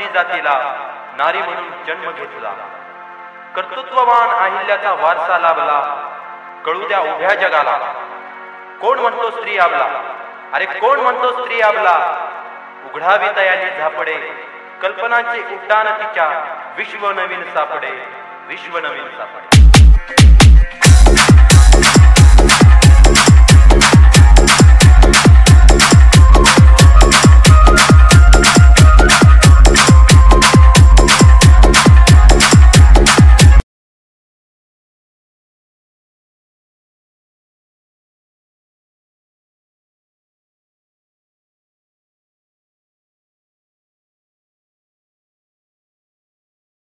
स्त्री जातीला नारी म्हणून जन्म घेतला। कर्तृत्ववान अहिल्याचा वारसा लाभला, कळू द्या उभ्या जगाला। कोण म्हणतो स्त्री आबला, अरे कोण म्हणतो स्त्री आबला। उघडावी तयाली झापडे, कल्पनांचे उड्डाण तिच्या, विश्व नवीन सापडे, विश्व नवीन सापडे।